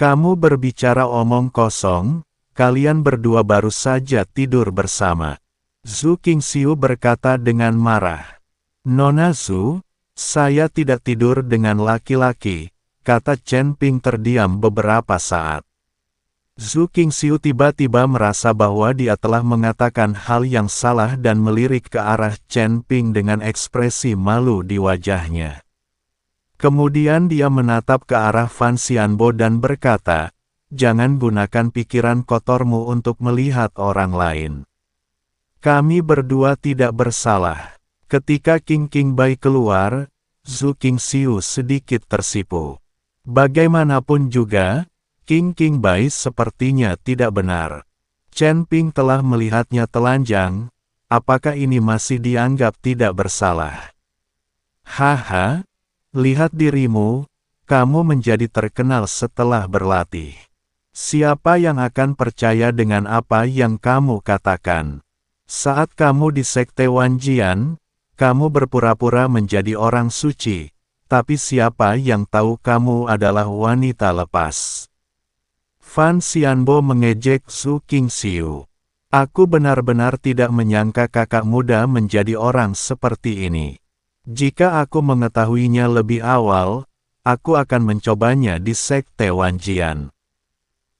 Kamu berbicara omong kosong, kalian berdua baru saja tidur bersama. Zhu Qingxiu berkata dengan marah. Nona Zhu, saya tidak tidur dengan laki-laki, kata Chen Ping terdiam beberapa saat. Zhu Qingxiu tiba-tiba merasa bahwa dia telah mengatakan hal yang salah dan melirik ke arah Chen Ping dengan ekspresi malu di wajahnya. Kemudian dia menatap ke arah Fan Xianbo dan berkata, jangan gunakan pikiran kotormu untuk melihat orang lain. Kami berdua tidak bersalah. Ketika Qing Bai keluar, Zhu Qingxiu sedikit tersipu. Bagaimanapun juga, Qing Bai sepertinya tidak benar. Chen Ping telah melihatnya telanjang, apakah ini masih dianggap tidak bersalah? Haha. Lihat dirimu, kamu menjadi terkenal setelah berlatih. Siapa yang akan percaya dengan apa yang kamu katakan? Saat kamu di Sekte Wanjian, kamu berpura-pura menjadi orang suci, tapi siapa yang tahu kamu adalah wanita lepas? Fan Xianbo mengejek Zhu Qingxiu. Aku benar-benar tidak menyangka kakak muda menjadi orang seperti ini. Jika aku mengetahuinya lebih awal, aku akan mencobanya di Sekte Wanjian.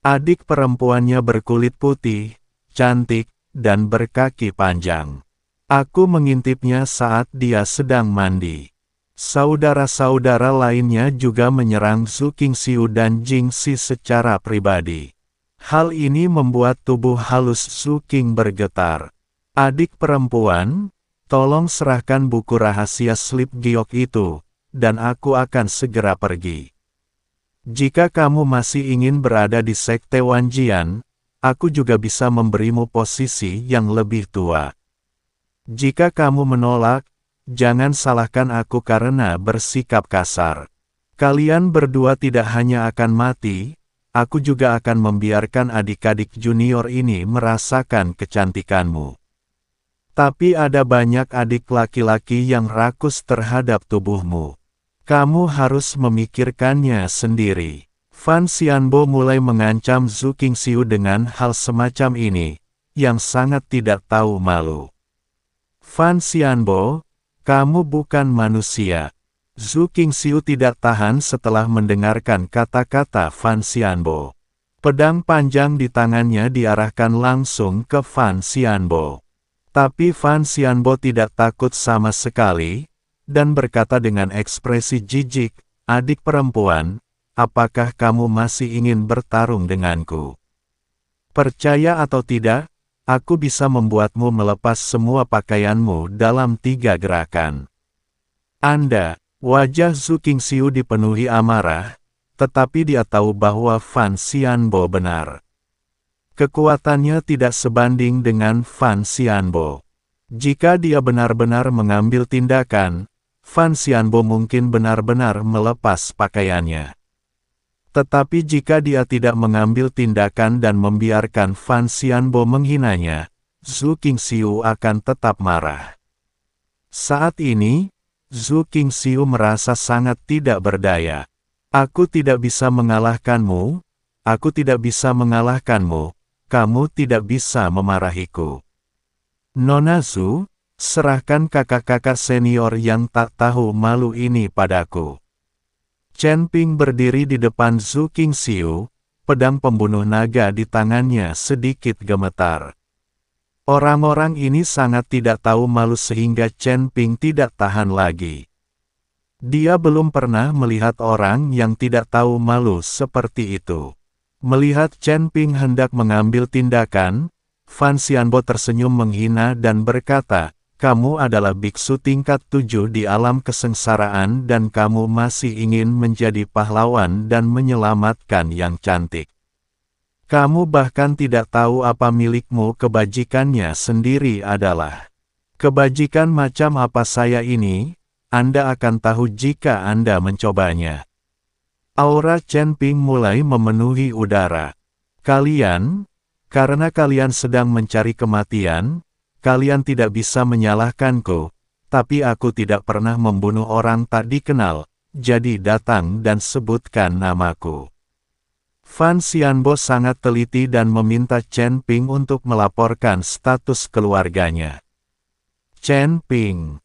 Adik perempuannya berkulit putih, cantik, dan berkaki panjang. Aku mengintipnya saat dia sedang mandi. Saudara-saudara lainnya juga menyerang Zhu Qingxiu dan Jing Si secara pribadi. Hal ini membuat tubuh halus Zhu Qing bergetar. Adik perempuan, tolong serahkan buku rahasia slip giok itu, dan aku akan segera pergi. Jika kamu masih ingin berada di Sekte Wanjian, aku juga bisa memberimu posisi yang lebih tua. Jika kamu menolak, jangan salahkan aku karena bersikap kasar. Kalian berdua tidak hanya akan mati, aku juga akan membiarkan adik-adik junior ini merasakan kecantikanmu. Tapi ada banyak adik laki-laki yang rakus terhadap tubuhmu. Kamu harus memikirkannya sendiri. Fan Xianbo mulai mengancam Zhu Qingxiu dengan hal semacam ini, yang sangat tidak tahu malu. Fan Xianbo, kamu bukan manusia. Zhu Qingxiu tidak tahan setelah mendengarkan kata-kata Fan Xianbo. Pedang panjang di tangannya diarahkan langsung ke Fan Xianbo. Tapi Fan Xianbo tidak takut sama sekali, dan berkata dengan ekspresi jijik, adik perempuan, apakah kamu masih ingin bertarung denganku? Percaya atau tidak, aku bisa membuatmu melepas semua pakaianmu dalam 3 gerakan. Wajah Zhu Qingxiu dipenuhi amarah, tetapi dia tahu bahwa Fan Xianbo benar. Kekuatannya tidak sebanding dengan Fan Xianbo. Jika dia benar-benar mengambil tindakan, Fan Xianbo mungkin benar-benar melepas pakaiannya. Tetapi jika dia tidak mengambil tindakan dan membiarkan Fan Xianbo menghinanya, Zhu Qingxiu akan tetap marah. Saat ini, Zhu Qingxiu merasa sangat tidak berdaya. Aku tidak bisa mengalahkanmu, aku tidak bisa mengalahkanmu. Kamu tidak bisa memarahiku. Nona Zhu, serahkan kakak-kakak senior yang tak tahu malu ini padaku. Chen Ping berdiri di depan Zhu Qingxiu, pedang pembunuh naga di tangannya sedikit gemetar. Orang-orang ini sangat tidak tahu malu sehingga Chen Ping tidak tahan lagi. Dia belum pernah melihat orang yang tidak tahu malu seperti itu. Melihat Chen Ping hendak mengambil tindakan, Fan Xianbo tersenyum menghina dan berkata, kamu adalah biksu tingkat 7 di alam kesengsaraan dan kamu masih ingin menjadi pahlawan dan menyelamatkan yang cantik. Kamu bahkan tidak tahu apa milikmu kebajikannya sendiri adalah. Kebajikan macam apa saya ini, Anda akan tahu jika Anda mencobanya. Aura Chen Ping mulai memenuhi udara. Karena kalian sedang mencari kematian, kalian tidak bisa menyalahkanku, tapi aku tidak pernah membunuh orang tak dikenal, jadi datang dan sebutkan namaku. Fan Xianbo sangat teliti dan meminta Chen Ping untuk melaporkan status keluarganya. Chen Ping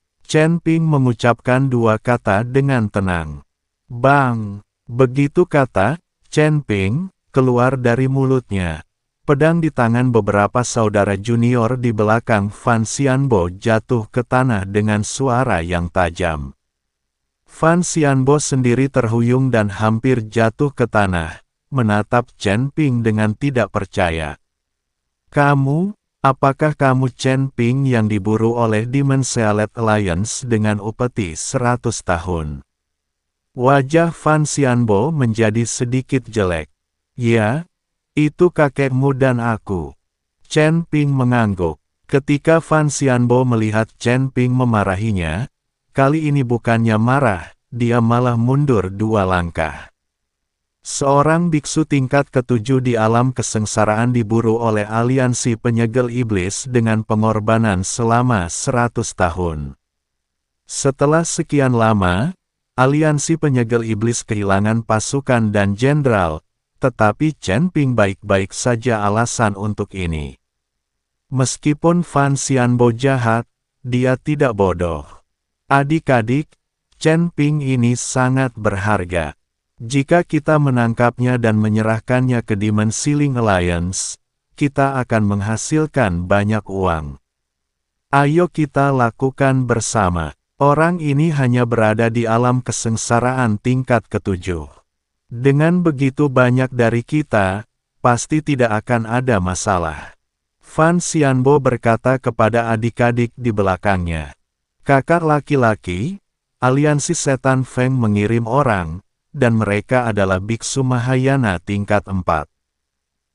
mengucapkan dua kata dengan tenang. Bang! Begitu kata Chen Ping keluar dari mulutnya. Pedang di tangan beberapa saudara junior di belakang Fan Xianbo jatuh ke tanah dengan suara yang tajam. Fan Xianbo sendiri terhuyung dan hampir jatuh ke tanah, menatap Chen Ping dengan tidak percaya. Apakah kamu Chen Ping yang diburu oleh Demon Sealet Alliance dengan upeti 100 tahun? Wajah Fan Xianbo menjadi sedikit jelek. Ya, itu kakekmu dan aku. Chen Ping mengangguk. Ketika Fan Xianbo melihat Chen Ping memarahinya, kali ini bukannya marah, dia malah mundur 2 langkah. Seorang biksu tingkat ke-7 di alam kesengsaraan diburu oleh aliansi penyegel iblis dengan pengorbanan selama 100 tahun. Setelah sekian lama, aliansi penyegel iblis kehilangan pasukan dan jenderal, tetapi Chen Ping baik-baik saja alasan untuk ini. Meskipun Fan Xianbo jahat, dia tidak bodoh. Adik-adik, Chen Ping ini sangat berharga. Jika kita menangkapnya dan menyerahkannya ke Demon Sealing Alliance, kita akan menghasilkan banyak uang. Ayo kita lakukan bersama. Orang ini hanya berada di alam kesengsaraan tingkat ke-7. Dengan begitu banyak dari kita, pasti tidak akan ada masalah. Fan Xianbo berkata kepada adik-adik di belakangnya. Kakak laki-laki, aliansi setan Feng mengirim orang, dan mereka adalah biksu Mahayana tingkat 4.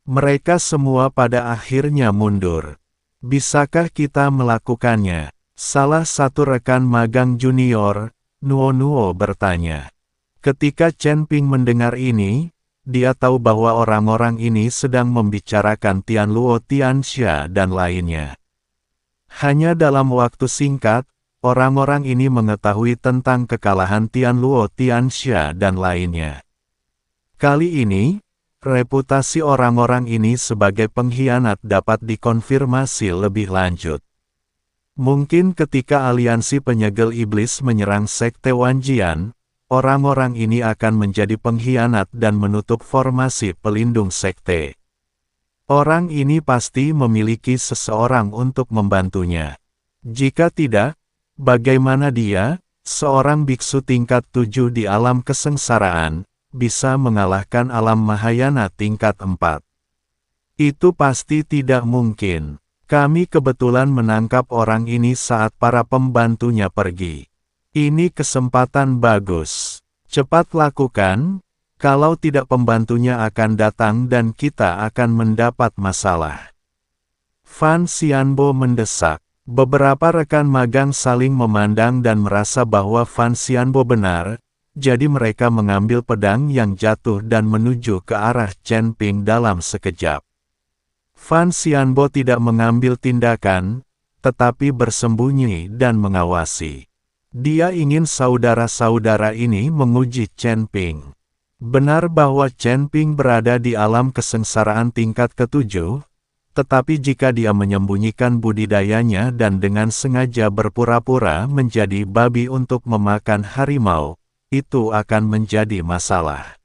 Mereka semua pada akhirnya mundur. Bisakah kita melakukannya? Salah satu rekan magang junior, Nuo bertanya. Ketika Chen Ping mendengar ini, dia tahu bahwa orang-orang ini sedang membicarakan Tianluo Tianxia dan lainnya. Hanya dalam waktu singkat, orang-orang ini mengetahui tentang kekalahan Tianluo Tianxia dan lainnya. Kali ini, reputasi orang-orang ini sebagai pengkhianat dapat dikonfirmasi lebih lanjut. Mungkin ketika aliansi penyegel iblis menyerang Sekte Wanjian, orang-orang ini akan menjadi pengkhianat dan menutup formasi pelindung sekte. Orang ini pasti memiliki seseorang untuk membantunya. Jika tidak, bagaimana dia, seorang biksu tingkat 7 di alam kesengsaraan, bisa mengalahkan alam Mahayana tingkat 4? Itu pasti tidak mungkin. Kami kebetulan menangkap orang ini saat para pembantunya pergi. Ini kesempatan bagus. Cepat lakukan, kalau tidak pembantunya akan datang dan kita akan mendapat masalah. Fan Xianbo mendesak. Beberapa rekan magang saling memandang dan merasa bahwa Fan Xianbo benar, jadi mereka mengambil pedang yang jatuh dan menuju ke arah Chen Ping dalam sekejap. Fan Xianbo tidak mengambil tindakan, tetapi bersembunyi dan mengawasi. Dia ingin saudara-saudara ini menguji Chen Ping. Benar bahwa Chen Ping berada di alam kesengsaraan tingkat ke-7, tetapi jika dia menyembunyikan budidayanya dan dengan sengaja berpura-pura menjadi babi untuk memakan harimau, itu akan menjadi masalah.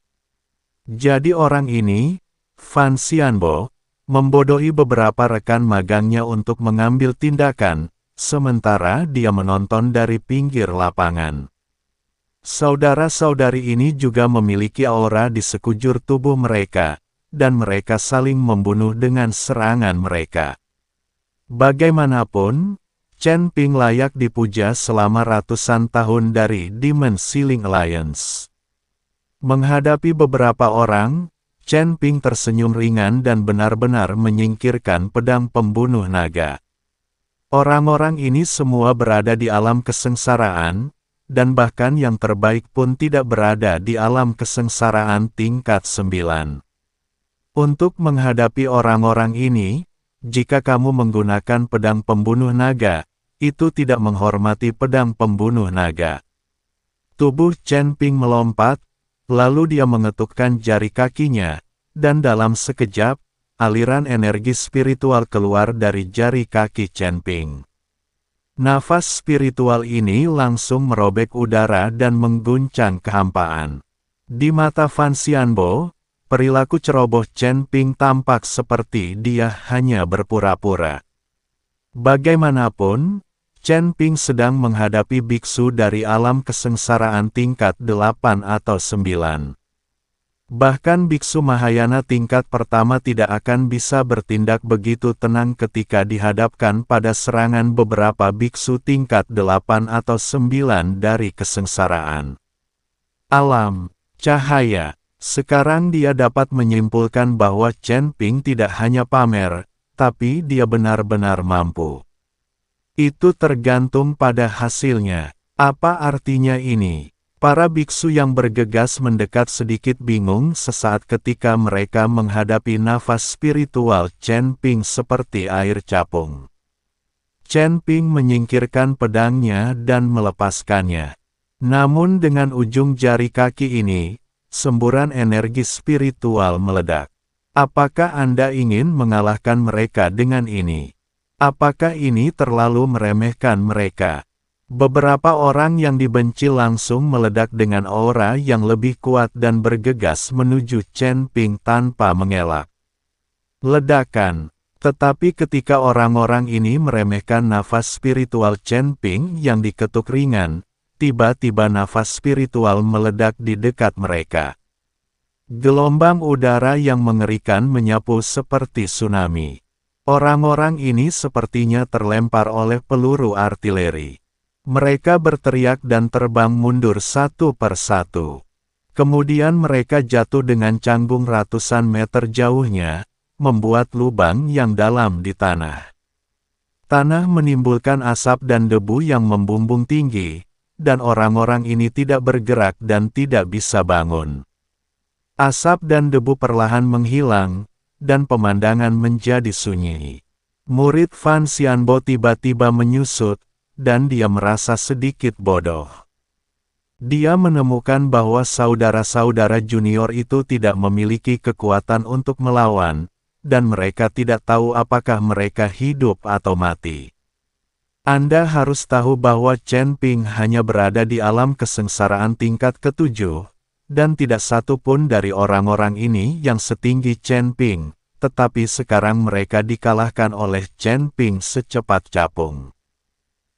Jadi orang ini, Fan Xianbo, membodohi beberapa rekan magangnya untuk mengambil tindakan, sementara dia menonton dari pinggir lapangan. Saudara-saudari ini juga memiliki aura di sekujur tubuh mereka, dan mereka saling membunuh dengan serangan mereka. Bagaimanapun, Chen Ping layak dipuja selama ratusan tahun dari Demon Sealing Alliance. Menghadapi beberapa orang, Chen Ping tersenyum ringan dan benar-benar menyingkirkan pedang pembunuh naga. Orang-orang ini semua berada di alam kesengsaraan, dan bahkan yang terbaik pun tidak berada di alam kesengsaraan tingkat 9. Untuk menghadapi orang-orang ini, jika kamu menggunakan pedang pembunuh naga, itu tidak menghormati pedang pembunuh naga. Tubuh Chen Ping melompat, lalu dia mengetukkan jari kakinya, dan dalam sekejap, aliran energi spiritual keluar dari jari kaki Chen Ping. Nafas spiritual ini langsung merobek udara dan mengguncang kehampaan. Di mata Fan Xianbo, perilaku ceroboh Chen Ping tampak seperti dia hanya berpura-pura. Bagaimanapun, Chen Ping sedang menghadapi biksu dari alam kesengsaraan tingkat 8 atau 9. Bahkan biksu Mahayana tingkat pertama tidak akan bisa bertindak begitu tenang ketika dihadapkan pada serangan beberapa biksu tingkat 8 atau 9 dari kesengsaraan. Alam, cahaya. Sekarang dia dapat menyimpulkan bahwa Chen Ping tidak hanya pamer, tapi dia benar-benar mampu. Itu tergantung pada hasilnya. Apa artinya ini? Para biksu yang bergegas mendekat sedikit bingung sesaat ketika mereka menghadapi nafas spiritual Chen Ping seperti air capung. Chen Ping menyingkirkan pedangnya dan melepaskannya. Namun dengan ujung jari kaki ini, semburan energi spiritual meledak. Apakah Anda ingin mengalahkan mereka dengan ini? Apakah ini terlalu meremehkan mereka? Beberapa orang yang dibenci langsung meledak dengan aura yang lebih kuat dan bergegas menuju Chen Ping tanpa mengelak. Ledakan. Tetapi ketika orang-orang ini meremehkan nafas spiritual Chen Ping yang diketuk ringan, tiba-tiba nafas spiritual meledak di dekat mereka. Gelombang udara yang mengerikan menyapu seperti tsunami. Orang-orang ini sepertinya terlempar oleh peluru artileri. Mereka berteriak dan terbang mundur satu persatu. Kemudian mereka jatuh dengan canggung ratusan meter jauhnya, membuat lubang yang dalam di tanah. Tanah menimbulkan asap dan debu yang membumbung tinggi, dan orang-orang ini tidak bergerak dan tidak bisa bangun. Asap dan debu perlahan menghilang, dan pemandangan menjadi sunyi. Murid Fan Xianbo tiba-tiba menyusut, dan dia merasa sedikit bodoh. Dia menemukan bahwa saudara-saudara junior itu tidak memiliki kekuatan untuk melawan, dan mereka tidak tahu apakah mereka hidup atau mati. Anda harus tahu bahwa Chen Ping hanya berada di alam kesengsaraan tingkat ke-7, dan tidak satu pun dari orang-orang ini yang setinggi Chen Ping, tetapi sekarang mereka dikalahkan oleh Chen Ping secepat capung.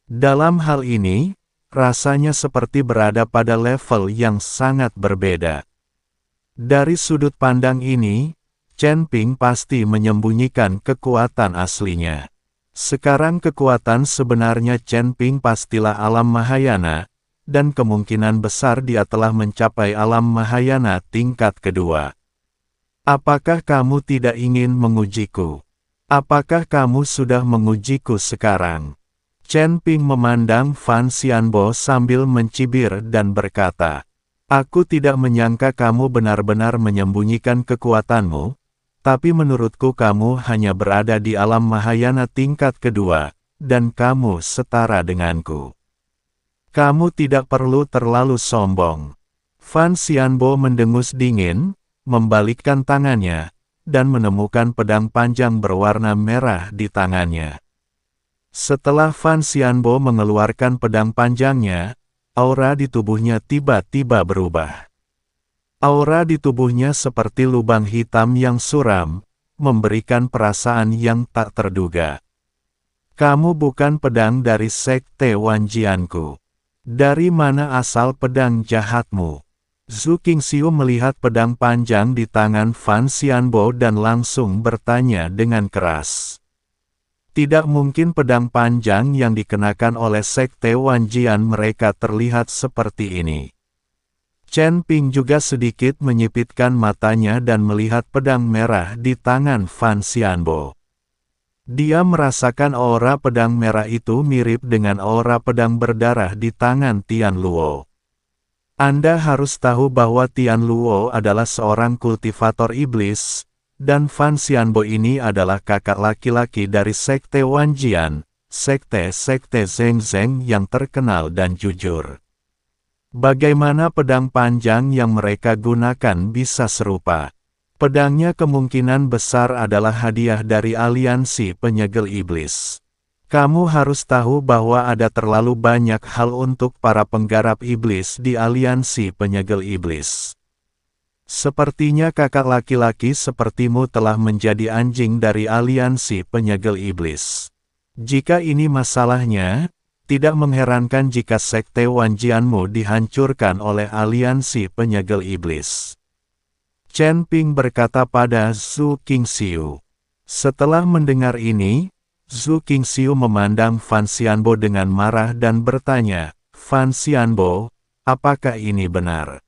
Dalam hal ini, rasanya seperti berada pada level yang sangat berbeda. Dari sudut pandang ini, Chen Ping pasti menyembunyikan kekuatan aslinya. Sekarang kekuatan sebenarnya Chen Ping pastilah alam Mahayana, dan kemungkinan besar dia telah mencapai alam Mahayana tingkat kedua. Apakah kamu tidak ingin mengujiku? Apakah kamu sudah mengujiku sekarang? Chen Ping memandang Fan Xianbo sambil mencibir dan berkata, "Aku tidak menyangka kamu benar-benar menyembunyikan kekuatanmu, tapi menurutku kamu hanya berada di alam Mahayana tingkat kedua, dan kamu setara denganku. Kamu tidak perlu terlalu sombong." Fan Xianbo mendengus dingin, membalikkan tangannya, dan menemukan pedang panjang berwarna merah di tangannya. Setelah Fan Xianbo mengeluarkan pedang panjangnya, aura di tubuhnya tiba-tiba berubah. Aura di tubuhnya seperti lubang hitam yang suram, memberikan perasaan yang tak terduga. Kamu bukan pedang dari sekte Wanjianku. Dari mana asal pedang jahatmu? Zhu Qingxiu melihat pedang panjang di tangan Fan Xianbo dan langsung bertanya dengan keras. Tidak mungkin pedang panjang yang dikenakan oleh sekte Wanjian mereka terlihat seperti ini. Chen Ping juga sedikit menyipitkan matanya dan melihat pedang merah di tangan Fan Xianbo. Dia merasakan aura pedang merah itu mirip dengan aura pedang berdarah di tangan Tian Luo. Anda harus tahu bahwa Tian Luo adalah seorang kultivator iblis, dan Fan Xianbo ini adalah kakak laki-laki dari sekte Wanjian, sekte Zheng Zheng yang terkenal dan jujur. Bagaimana pedang panjang yang mereka gunakan bisa serupa? Pedangnya kemungkinan besar adalah hadiah dari aliansi penyegel iblis. Kamu harus tahu bahwa ada terlalu banyak hal untuk para penggarap iblis di aliansi penyegel iblis. Sepertinya kakak laki-laki sepertimu telah menjadi anjing dari aliansi penyegel iblis. Jika ini masalahnya, tidak mengherankan jika sekte Wanjianmu dihancurkan oleh aliansi penyegel iblis. Chen Ping berkata pada Zhu Qingxiu. Setelah mendengar ini, Zhu Qingxiu memandang Fan Xianbo dengan marah dan bertanya, Fan Xianbo, apakah ini benar?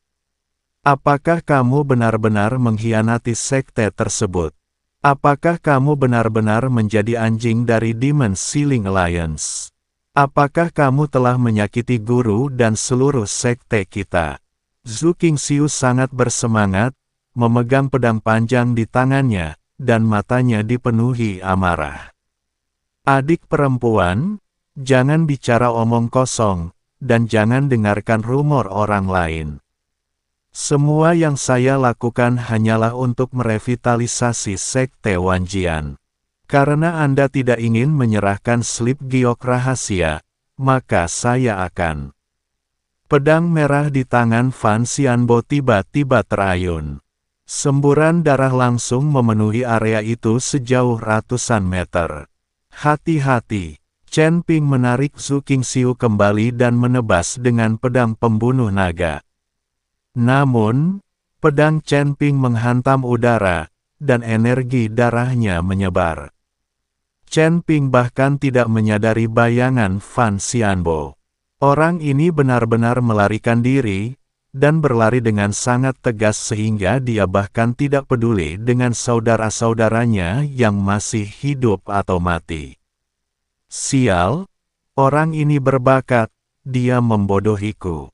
Apakah kamu benar-benar mengkhianati sekte tersebut? Apakah kamu benar-benar menjadi anjing dari Demon Sealing Alliance? Apakah kamu telah menyakiti guru dan seluruh sekte kita? Zhu Qingxiu sangat bersemangat, memegang pedang panjang di tangannya, dan matanya dipenuhi amarah. Adik perempuan, jangan bicara omong kosong, dan jangan dengarkan rumor orang lain. Semua yang saya lakukan hanyalah untuk merevitalisasi sekte Wanjian. Karena Anda tidak ingin menyerahkan slip giok rahasia, maka saya akan. Pedang merah di tangan Fan Xianbo tiba-tiba terayun. Semburan darah langsung memenuhi area itu sejauh ratusan meter. Hati-hati, Chen Ping menarik Zhu Qingxiu kembali dan menebas dengan pedang pembunuh naga. Namun, pedang Chen Ping menghantam udara, dan energi darahnya menyebar. Chen Ping bahkan tidak menyadari bayangan Fan Xianbo. Orang ini benar-benar melarikan diri, dan berlari dengan sangat tegas sehingga dia bahkan tidak peduli dengan saudara-saudaranya yang masih hidup atau mati. Sial, orang ini berbakat, dia membodohiku.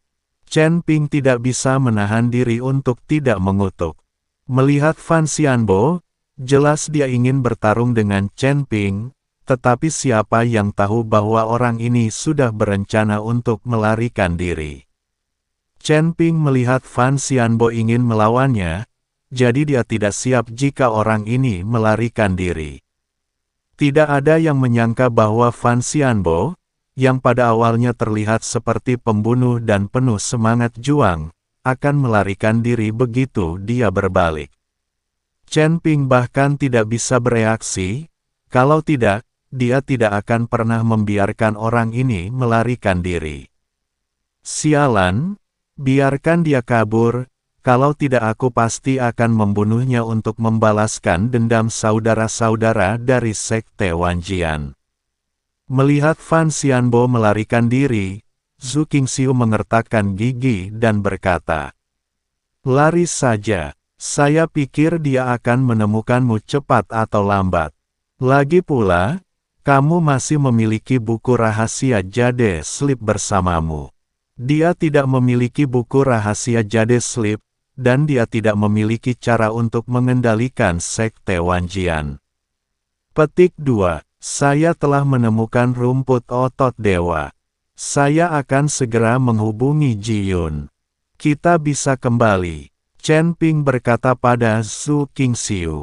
Chen Ping tidak bisa menahan diri untuk tidak mengutuk. Melihat Fan Xianbo, jelas dia ingin bertarung dengan Chen Ping, tetapi siapa yang tahu bahwa orang ini sudah berencana untuk melarikan diri. Chen Ping melihat Fan Xianbo ingin melawannya, jadi dia tidak siap jika orang ini melarikan diri. Tidak ada yang menyangka bahwa Fan Xianbo, yang pada awalnya terlihat seperti pembunuh dan penuh semangat juang, akan melarikan diri begitu dia berbalik. Chen Ping bahkan tidak bisa bereaksi, kalau tidak, dia tidak akan pernah membiarkan orang ini melarikan diri. Sialan, biarkan dia kabur, kalau tidak aku pasti akan membunuhnya untuk membalaskan dendam saudara-saudara dari sekte Wanjian. Melihat Fan Xianbo melarikan diri, Zhu Qingxiu mengertakkan gigi dan berkata, "Lari saja, saya pikir dia akan menemukanmu cepat atau lambat. Lagi pula, kamu masih memiliki buku rahasia Jade Slip bersamamu. Dia tidak memiliki buku rahasia Jade Slip, dan dia tidak memiliki cara untuk mengendalikan sekte Wanjian." Petik 2. Saya telah menemukan rumput otot dewa. Saya akan segera menghubungi Ji Yun. Kita bisa kembali. Chen Ping berkata pada Zhu Qingxiu.